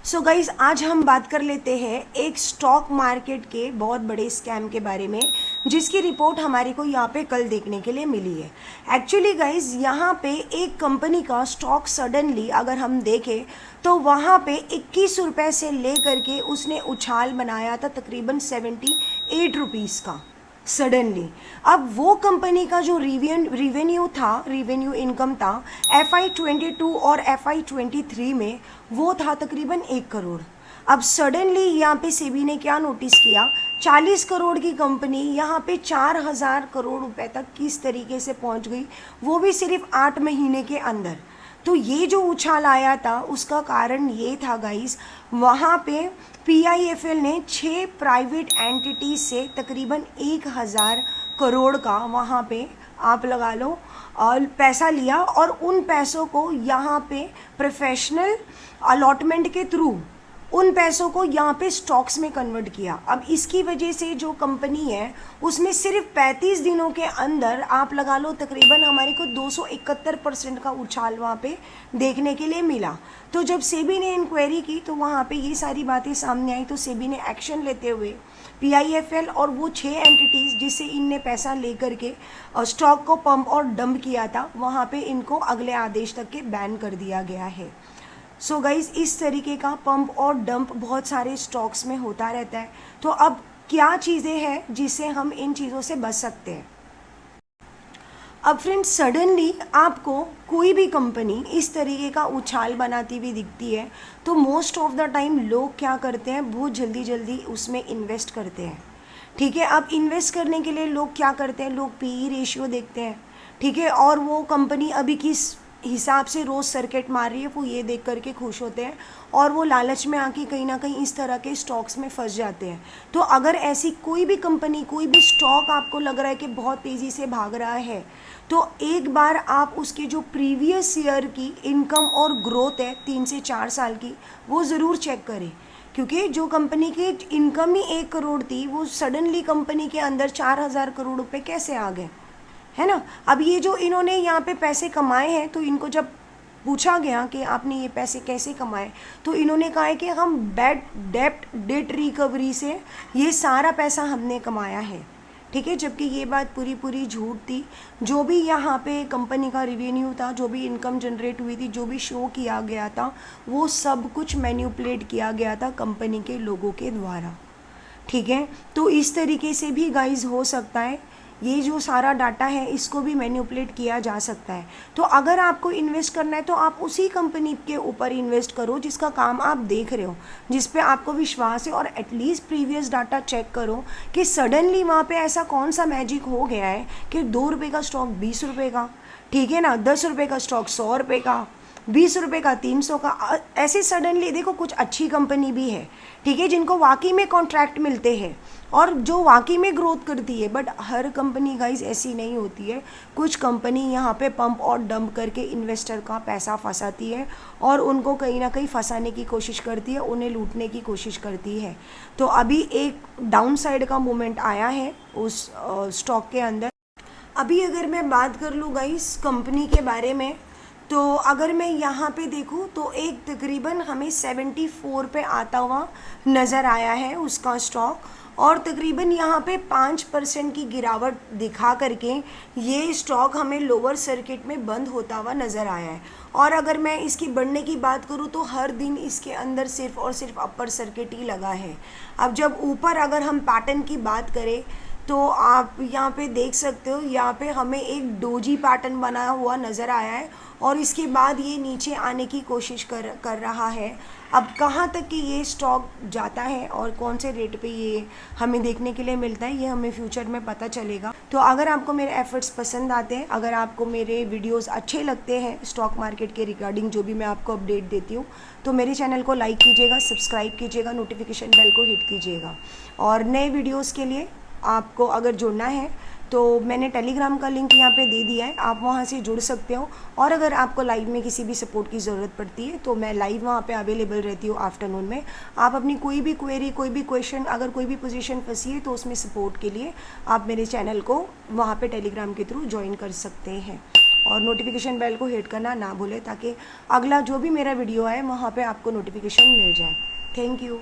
So guys आज हम बात कर लेते हैं एक स्टॉक मार्केट के बहुत बड़े स्कैम के बारे में, जिसकी रिपोर्ट हमारे को यहाँ पे कल देखने के लिए मिली है। एक्चुअली गाइज यहाँ पे एक कंपनी का स्टॉक सडनली अगर हम देखें तो वहाँ पे 21 रुपये से ले करके उसने उछाल बनाया था तकरीबन 78 रुपीज़ का सडनली। अब वो कंपनी का जो रिवेन्यू इनकम था FY22 और FY23 में वो था तकरीबन 1 करोड़। अब सडनली यहाँ पे सेबी ने क्या नोटिस किया, 40 करोड़ की कंपनी यहाँ पे 4000 करोड़ रुपए तक किस तरीके से पहुँच गई, वो भी सिर्फ 8 महीने के अंदर। तो ये जो उछाल आया था उसका कारण ये था गाइस, वहाँ पे PIFL ने 6 प्राइवेट एंटिटी से तकरीबन 1000 करोड़ का वहाँ पे आप लगा लो और पैसा लिया और उन पैसों को यहाँ पे प्रोफेशनल अलॉटमेंट के थ्रू उन पैसों को यहाँ पे स्टॉक्स में कन्वर्ट किया। अब इसकी वजह से जो कंपनी है उसमें सिर्फ 35 दिनों के अंदर आप लगा लो तकरीबन हमारे को 271% का उछाल वहाँ पे देखने के लिए मिला। तो जब सेबी ने इंक्वायरी की तो वहाँ पे ये सारी बातें सामने आई, तो सेबी ने एक्शन लेते हुए PIFL और वो 6 एंटिटीज़ जिससे इनने पैसा ले करके स्टॉक को पंप और डंप किया था, वहाँ पे इनको अगले आदेश तक के बैन कर दिया गया है। सो गाइज़ इस तरीके का पंप और डंप बहुत सारे स्टॉक्स में होता रहता है। तो अब क्या चीज़ें हैं जिससे हम इन चीज़ों से बच सकते हैं। अब फ्रेंड्स सडनली आपको कोई भी कंपनी इस तरीके का उछाल बनाती हुई दिखती है तो मोस्ट ऑफ द टाइम लोग क्या करते हैं, बहुत जल्दी उसमें इन्वेस्ट करते हैं। ठीक है, अब इन्वेस्ट करने के लिए लोग क्या करते हैं, लोग PE रेशियो देखते हैं। ठीक है, और वो कंपनी अभी किस हिसाब से रोज़ सर्किट मार रही है वो ये देख करके खुश होते हैं और वो लालच में आके कहीं ना कहीं इस तरह के स्टॉक्स में फंस जाते हैं। तो अगर ऐसी कोई भी कंपनी, कोई भी स्टॉक आपको लग रहा है कि बहुत तेज़ी से भाग रहा है तो एक बार आप उसके जो प्रीवियस ईयर की इनकम और ग्रोथ है 3 से 4 साल की, वो ज़रूर चेक करें। क्योंकि जो कंपनी की इनकम ही 1 करोड़ थी वो सडनली कंपनी के अंदर 4000 करोड़ रुपए कैसे आ गए, है ना। अब ये जो इन्होंने यहाँ पे पैसे कमाए हैं तो इनको जब पूछा गया कि आपने ये पैसे कैसे कमाए तो इन्होंने कहा है कि हम डेट रिकवरी से ये सारा पैसा हमने कमाया है। ठीक है, जबकि ये बात पूरी झूठ थी। जो भी यहाँ पे कंपनी का रिवेन्यू था, जो भी इनकम जनरेट हुई थी, जो भी शो किया गया था, वो सब कुछ मैन्युपुलेट किया गया था कंपनी के लोगों के द्वारा। ठीक है, तो इस तरीके से भी गाइज हो सकता है, ये जो सारा डाटा है इसको भी मैन्युपुलेट किया जा सकता है। तो अगर आपको इन्वेस्ट करना है तो आप उसी कंपनी के ऊपर इन्वेस्ट करो जिसका काम आप देख रहे हो, जिस पे आपको विश्वास है, और एटलीस्ट प्रीवियस डाटा चेक करो कि सडनली वहाँ पे ऐसा कौन सा मैजिक हो गया है कि 2 रुपये का स्टॉक 20 रुपये का, ठीक है ना, 10 रुपये का स्टॉक 100 रुपये का, 20 रुपये का 300 का, ऐसे सडनली देखो कुछ अच्छी कंपनी भी है, ठीक है, जिनको वाकई में कॉन्ट्रैक्ट मिलते हैं और जो वाकई में ग्रोथ करती है। बट हर कंपनी गाइज ऐसी नहीं होती है। कुछ कंपनी यहाँ पे पंप और डंप करके इन्वेस्टर का पैसा फंसाती है और उनको कहीं ना कहीं फंसाने की कोशिश करती है, उन्हें लूटने की कोशिश करती है। तो अभी एक डाउन साइड का मोमेंट आया है उस स्टॉक के अंदर। अभी अगर मैं बात कर लूँ गाइज कंपनी के बारे में, तो अगर मैं यहाँ पे देखूँ तो एक तकरीबन हमें 74 पे आता हुआ नज़र आया है उसका स्टॉक, और तकरीबन यहाँ पे 5% की गिरावट दिखा करके ये स्टॉक हमें लोअर सर्किट में बंद होता हुआ नज़र आया है। और अगर मैं इसकी बढ़ने की बात करूँ तो हर दिन इसके अंदर सिर्फ और सिर्फ अपर सर्किट ही लगा है। अब जब ऊपर अगर हम पैटर्न की बात करें तो आप यहाँ पे देख सकते हो, यहाँ पे हमें एक डोजी पैटर्न बना हुआ नज़र आया है और इसके बाद ये नीचे आने की कोशिश कर रहा है। अब कहाँ तक कि ये स्टॉक जाता है और कौन से रेट पे ये हमें देखने के लिए मिलता है, ये हमें फ्यूचर में पता चलेगा। तो अगर आपको मेरे एफर्ट्स पसंद आते हैं, अगर आपको मेरे वीडियोस अच्छे लगते हैं स्टॉक मार्केट के रिगार्डिंग जो भी मैं आपको अपडेट देती हूँ, तो मेरे चैनल को लाइक कीजिएगा, सब्सक्राइब कीजिएगा, नोटिफिकेशन बेल को हिट कीजिएगा। और नए वीडियोज़ के लिए आपको अगर जुड़ना है तो मैंने टेलीग्राम का लिंक यहाँ पे दे दिया है, आप वहाँ से जुड़ सकते हो। और अगर आपको लाइव में किसी भी सपोर्ट की ज़रूरत पड़ती है तो मैं लाइव वहाँ पे अवेलेबल रहती हूँ आफ्टरनून में। आप अपनी कोई भी क्वेरी, कोई भी क्वेश्चन, अगर कोई भी पोजीशन फंसी है तो उसमें सपोर्ट के लिए आप मेरे चैनल को वहाँ पे टेलीग्राम के थ्रू ज्वाइन कर सकते हैं। और नोटिफिकेशन बेल को हिट करना ना भूलें ताकि अगला जो भी मेरा वीडियो आए वहाँ पे आपको नोटिफिकेशन मिल जाए। Thank you.